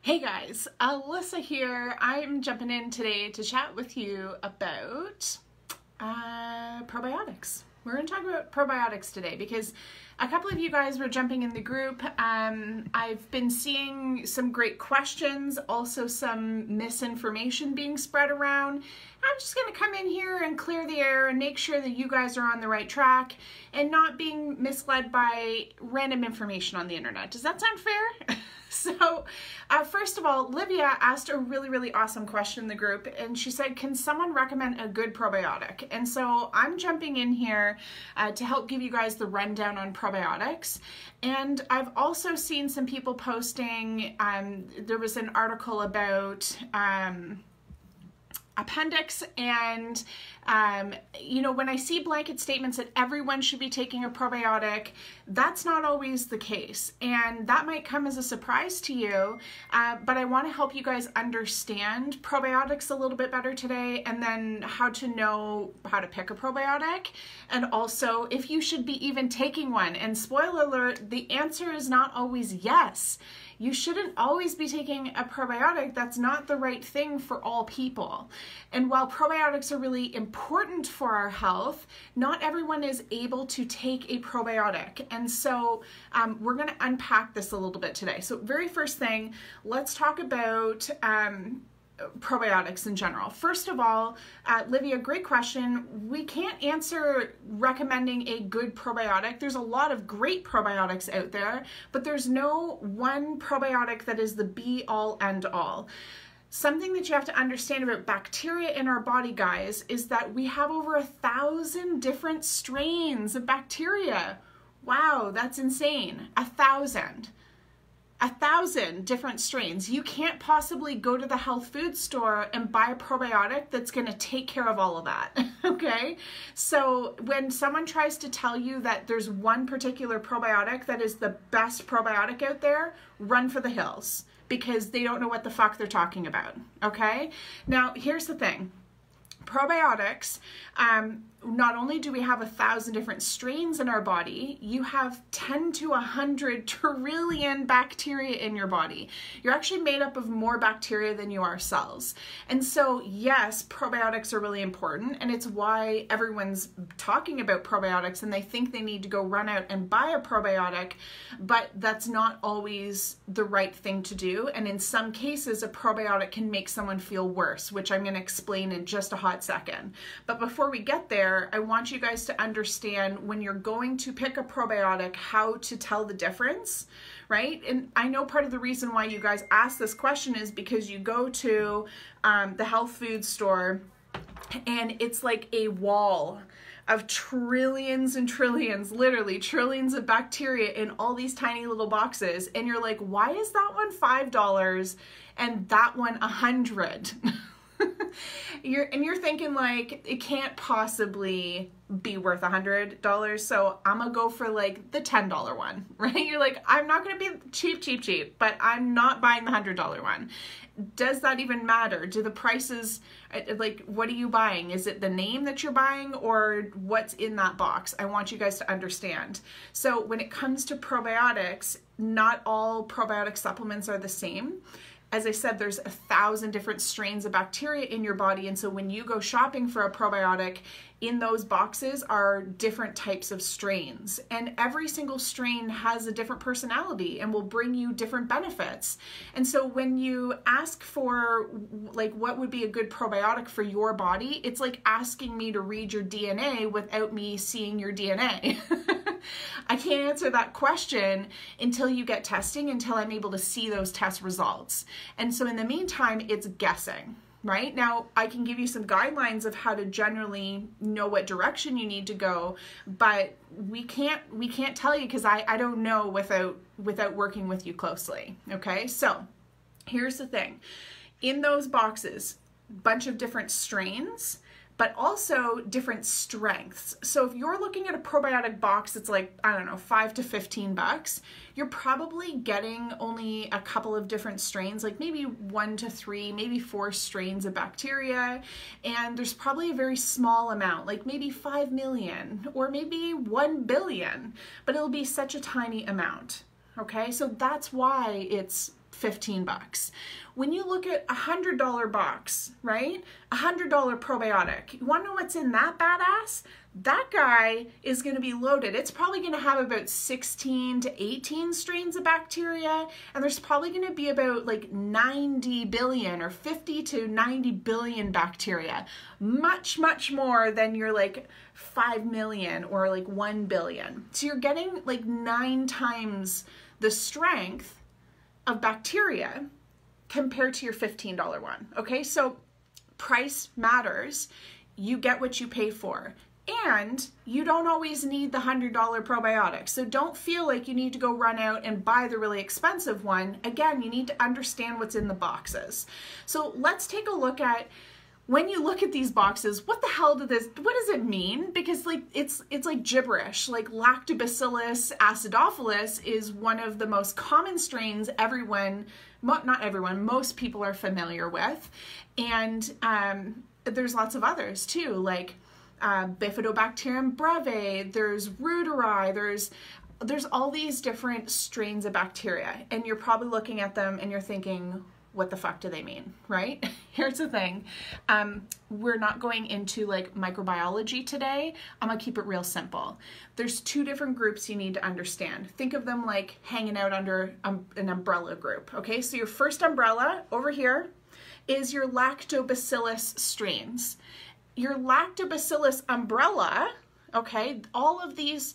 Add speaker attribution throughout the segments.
Speaker 1: Hey guys, Alyssa here. I'm jumping in today to chat with you about probiotics. We're going to talk about probiotics today because a couple of you guys were jumping in the group. I've been seeing some great questions, also some misinformation being spread around. I'm just going to come in here and clear the air and make sure that you guys are on the right track and not being misled by random information on the internet. Does that sound fair? So, first of all, Livia asked a really awesome question in the group, and she said, can someone recommend a good probiotic? And so I'm jumping in here to help give you guys the rundown on probiotics. And I've also seen some people posting, there was an article about appendix, and you know, when I see blanket statements that everyone should be taking a probiotic, that's not always the case, and that might come as a surprise to you, but I want to help you guys understand probiotics a little bit better today, and then how to know how to pick a probiotic, and also if you should be even taking one. And spoiler alert, the answer is not always yes. You shouldn't always be taking a probiotic. That's not the right thing for all people. And while probiotics are really important for our health, not everyone is able to take a probiotic. And so we're going to unpack this a little bit today. So very first thing, let's talk about probiotics in general. First of all, Livia, great question. We can't answer recommending a good probiotic. There's a lot of great probiotics out there, but there's no one probiotic that is the be all end all. Something that you have to understand about bacteria in our body, guys, is that we have over 1,000 different strains of bacteria. Wow, that's insane. 1,000 different strains. You can't possibly go to the health food store and buy a probiotic that's going to take care of all of that. Okay? So when someone tries to tell you that there's one particular probiotic that is the best probiotic out there, run for the hills, because they don't know what the fuck they're talking about. Okay? Now, here's the thing. Probiotics, not only do we have 1,000 different strains in our body, you have 10 to 100 trillion bacteria in your body. You're actually made up of more bacteria than you are cells. And so, yes, probiotics are really important, and it's why everyone's talking about probiotics and they think they need to go run out and buy a probiotic, but that's not always the right thing to do. And in some cases, a probiotic can make someone feel worse, which I'm going to explain in just a hot second. But before we get there, I want you guys to understand when you're going to pick a probiotic, how to tell the difference, right? And I know part of the reason why you guys ask this question is because you go to the health food store and it's like a wall of trillions and trillions, literally trillions of bacteria in all these tiny little boxes. And you're like, why is that one $5 and that one $100? You're thinking like, it can't possibly be worth $100, so I'm gonna go for like the $10 one, right? You're like, I'm not gonna be cheap, but I'm not buying the $100 one. Does that even matter? Do the prices, like, what are you buying? Is it the name that you're buying or what's in that box? I want you guys to understand. So when it comes to probiotics, not all probiotic supplements are the same. As I said, there's 1,000 different strains of bacteria in your body, and so when you go shopping for a probiotic, in those boxes are different types of strains, and every single strain has a different personality and will bring you different benefits. And so when you ask for like what would be a good probiotic for your body, it's like asking me to read your DNA without me seeing your DNA. I can't answer that question until you get testing, until I'm able to see those test results. And so in the meantime, it's guessing. Right? Now, I can give you some guidelines of how to generally know what direction you need to go, but we can't tell you because I don't know without working with you closely. Okay? So, here's the thing. In those boxes, bunch of different strains, but also different strengths. So if you're looking at a probiotic box that's like, I don't know, $5 to $15, you're probably getting only a couple of different strains, like maybe 1 to 3, maybe 4 strains of bacteria, and there's probably a very small amount, like maybe 5 million or maybe 1 billion, but it'll be such a tiny amount. Okay, so that's why it's 15 bucks. When you look at $100 box, right? $100 probiotic. You want to know what's in that badass? That guy is going to be loaded. It's probably going to have about 16 to 18 strains of bacteria, and there's probably going to be about like 90 billion or 50 to 90 billion bacteria. Much, much more than your like 5 million or like 1 billion. So you're getting like 9 times the strength of bacteria compared to your $15 one. Okay, so price matters. You get what you pay for. And you don't always need the $100 probiotic. So don't feel like you need to go run out and buy the really expensive one. Again, you need to understand what's in the boxes. So let's take a look at, when you look at these boxes, what the hell what does it mean? Because like it's like gibberish. Like Lactobacillus acidophilus is one of the most common strains not everyone, most people are familiar with. And there's lots of others too, like Bifidobacterium breve, there's Reuteri, there's all these different strains of bacteria, and you're probably looking at them and you're thinking, what the fuck do they mean, right? Here's the thing, we're not going into like microbiology today. I'm gonna keep it real simple. There's 2 different groups you need to understand. Think of them like hanging out under an umbrella group, okay? So your first umbrella over here is your Lactobacillus strains. Your Lactobacillus umbrella, okay, all of these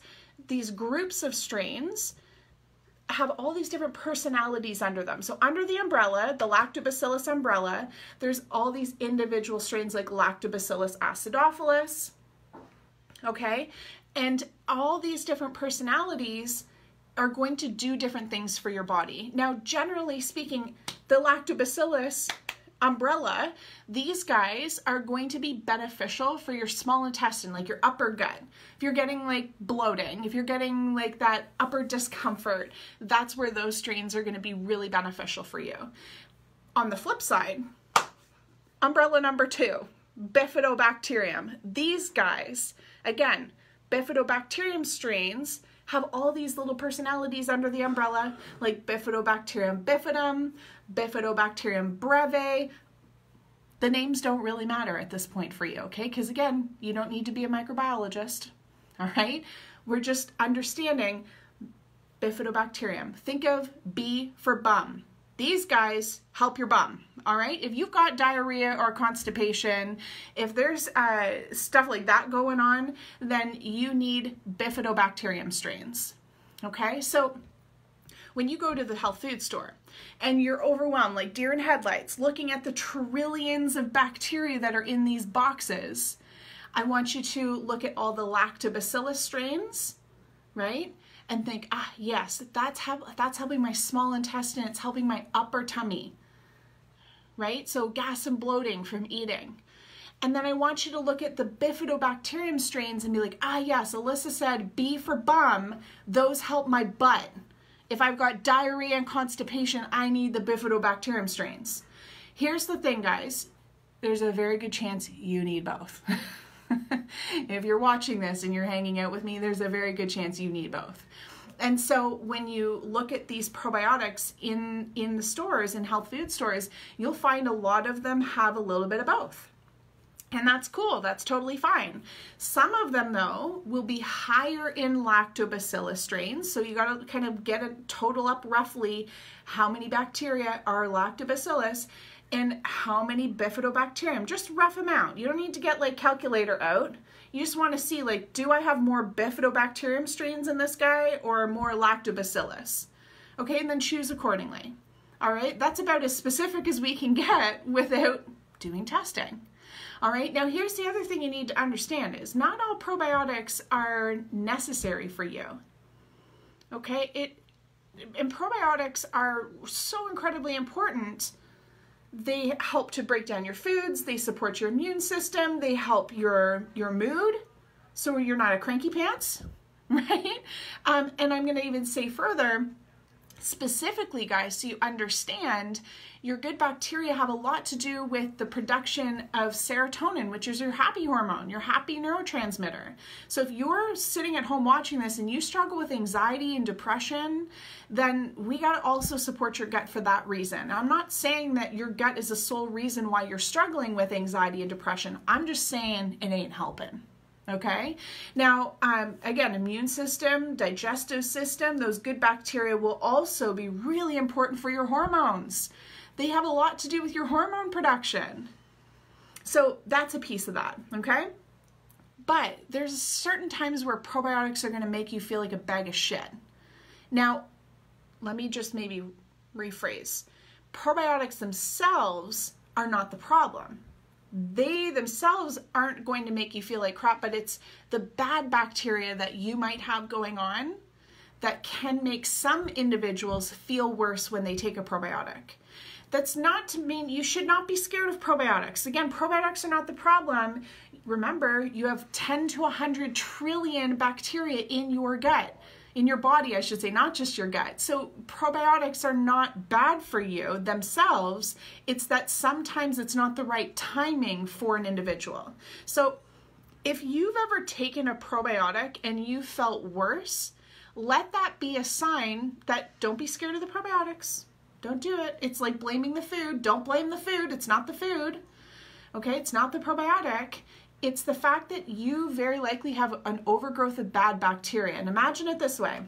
Speaker 1: groups of strains have all these different personalities under them. So under the umbrella, the Lactobacillus umbrella, there's all these individual strains like Lactobacillus acidophilus, okay? And all these different personalities are going to do different things for your body. Now, generally speaking, the Lactobacillus umbrella, these guys are going to be beneficial for your small intestine, like your upper gut. If you're getting like bloating, if you're getting like that upper discomfort, that's where those strains are going to be really beneficial for you. On the flip side, umbrella number 2, Bifidobacterium. These guys, again, Bifidobacterium strains have all these little personalities under the umbrella, like Bifidobacterium bifidum, Bifidobacterium breve. The names don't really matter at this point for you, okay? Because again, you don't need to be a microbiologist, all right? We're just understanding Bifidobacterium. Think of B for bum. These guys help your bum, all right? If you've got diarrhea or constipation, if there's stuff like that going on, then you need Bifidobacterium strains, okay? So when you go to the health food store and you're overwhelmed like deer in headlights looking at the trillions of bacteria that are in these boxes, I want you to look at all the Lactobacillus strains, right? And think, yes, that's helping my small intestine, it's helping my upper tummy, right? So gas and bloating from eating. And then I want you to look at the Bifidobacterium strains and be like, yes, Alyssa said B for bum, those help my butt. If I've got diarrhea and constipation, I need the Bifidobacterium strains. Here's the thing, guys. There's a very good chance you need both. If you're watching this and you're hanging out with me, there's a very good chance you need both. And so when you look at these probiotics in the stores, in health food stores, you'll find a lot of them have a little bit of both. And that's cool, that's totally fine. Some of them though will be higher in Lactobacillus strains, so you gotta kind of get a total up roughly how many bacteria are Lactobacillus and how many Bifidobacterium, just rough amount. You don't need to get like calculator out. You just want to see like, do I have more Bifidobacterium strains in this guy or more Lactobacillus? Okay, and then choose accordingly. All right, that's about as specific as we can get without doing testing. All right, now here's the other thing you need to understand is not all probiotics are necessary for you. Okay, and probiotics are so incredibly important. They help to break down your foods, they support your immune system, they help your mood, so you're not a cranky pants, right? And I'm gonna even say further, Specifically, guys, so you understand, your good bacteria have a lot to do with the production of serotonin, which is your happy hormone, your happy neurotransmitter. So if you're sitting at home watching this and you struggle with anxiety and depression, then we got to also support your gut for that reason. Now, I'm not saying that your gut is the sole reason why you're struggling with anxiety and depression. I'm just saying it ain't helping. Okay. Now, again, immune system, digestive system, those good bacteria will also be really important for your hormones. They have a lot to do with your hormone production. So that's a piece of that. Okay. But there's certain times where probiotics are going to make you feel like a bag of shit. Now, let me just maybe rephrase. Probiotics themselves are not the problem. They themselves aren't going to make you feel like crap, but it's the bad bacteria that you might have going on that can make some individuals feel worse when they take a probiotic. That's not to mean you should not be scared of probiotics. Again, probiotics are not the problem. Remember, you have 10 to 100 trillion bacteria in your gut. In your body, I should say, not just your gut. So probiotics are not bad for you themselves. It's that sometimes it's not the right timing for an individual. So if you've ever taken a probiotic and you felt worse, let that be a sign that don't be scared of the probiotics. Don't do it. It's like blaming the food. Don't blame the food. It's not the food. Okay, it's not the probiotic. It's the fact that you very likely have an overgrowth of bad bacteria. And imagine it this way.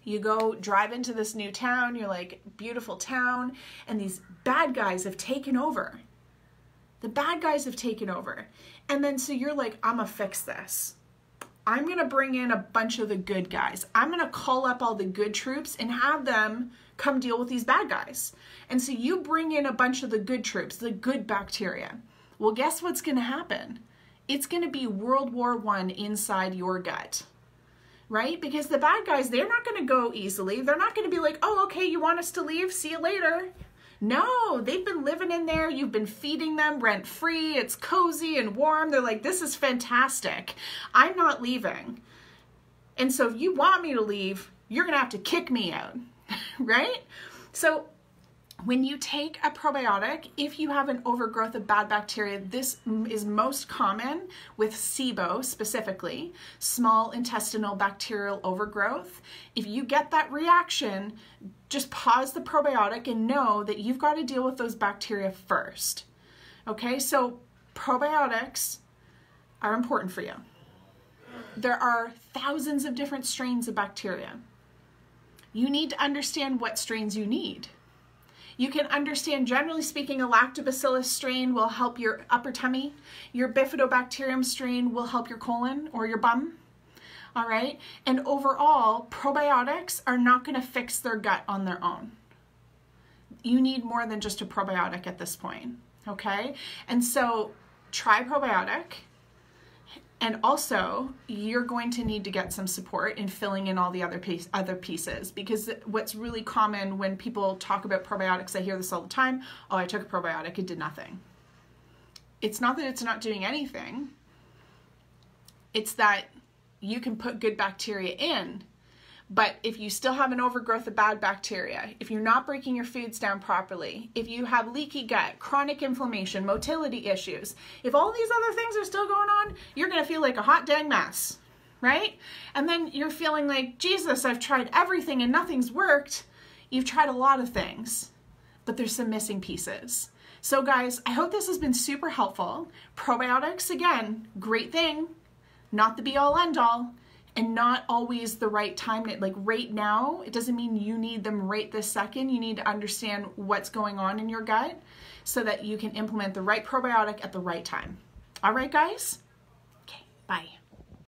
Speaker 1: You go drive into this new town, you're like, beautiful town, and these bad guys have taken over. The bad guys have taken over. And then so you're like, I'm gonna fix this. I'm gonna bring in a bunch of the good guys. I'm gonna call up all the good troops and have them come deal with these bad guys. And so you bring in a bunch of the good troops, the good bacteria. Well, guess what's gonna happen? It's going to be World War I inside your gut, right? Because the bad guys, they're not going to go easily. They're not going to be like, oh, okay, you want us to leave? See you later. No, they've been living in there. You've been feeding them rent-free. It's cozy and warm. They're like, this is fantastic. I'm not leaving. And so if you want me to leave, you're going to have to kick me out, right? So when you take a probiotic, if you have an overgrowth of bad bacteria, this is most common with SIBO specifically, small intestinal bacterial overgrowth. If you get that reaction, just pause the probiotic and know that you've got to deal with those bacteria first. Okay, so probiotics are important for you. There are thousands of different strains of bacteria. You need to understand what strains you need. You can understand, generally speaking, a Lactobacillus strain will help your upper tummy. Your Bifidobacterium strain will help your colon or your bum. All right? And overall, probiotics are not going to fix their gut on their own. You need more than just a probiotic at this point. Okay? And so try probiotic. And also, you're going to need to get some support in filling in all the other pieces, because what's really common when people talk about probiotics, I hear this all the time, oh, I took a probiotic, it did nothing. It's not that it's not doing anything. It's that you can put good bacteria in, but if you still have an overgrowth of bad bacteria, if you're not breaking your foods down properly, if you have leaky gut, chronic inflammation, motility issues, if all these other things are still going on, you're going to feel like a hot dang mess, right? And then you're feeling like, Jesus, I've tried everything and nothing's worked. You've tried a lot of things, but there's some missing pieces. So guys, I hope this has been super helpful. Probiotics, again, great thing, not the be all end all. And not always the right time, like right now, it doesn't mean you need them right this second. You need to understand what's going on in your gut so that you can implement the right probiotic at the right time. All right, guys? Okay, bye.